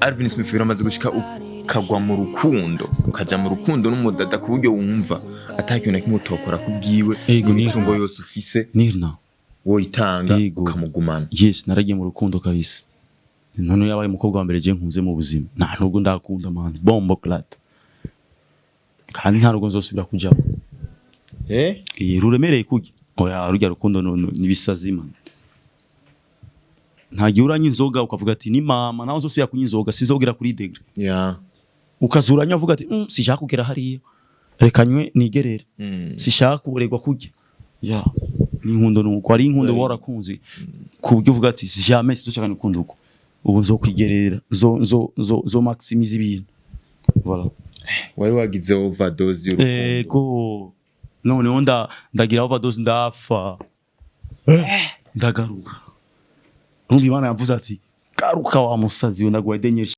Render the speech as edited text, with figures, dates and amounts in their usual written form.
Alvin Smith biramaze gushika ukagwa mu rukundo ukaja mu rukundo n'umudada ku buryo wumva atakintu na kimwe utokora kubwiwe imitungo yose ufise nirna wo itanga ukamugumana. Yes, naragiye mu rukundo kabisa. None yabaye umukobwa wa mbere je nkunze mu buzima. Nta nubwo ndakunda man. Bombo clat. Kandi nta nubwo nzosubira kuja. Ruremereye kujya. Oya rujya rukundo nibisazi man. Nta giuranye inzoga ukavuga ati ni mama naho nzosubira kunywa inzoga sinzogira kuri degree. Ukazuranya uvuga ati sishaka kugera hariya. Reka nywe nigerere. Sishaka kuregwa kujya. N'inkundo nuko ari inkundo warakunze kubyo uvuga ati jamais dushaka n'ukundo uko ubu nzokwigerera zo maximize ibintu. Voilà. Wari wagize overdose y'urukundo. Ko none ndagira overdose ndafa. Ndagaruka. Numva Imana yavuze ati garuka wa musazi we ndagwaye denye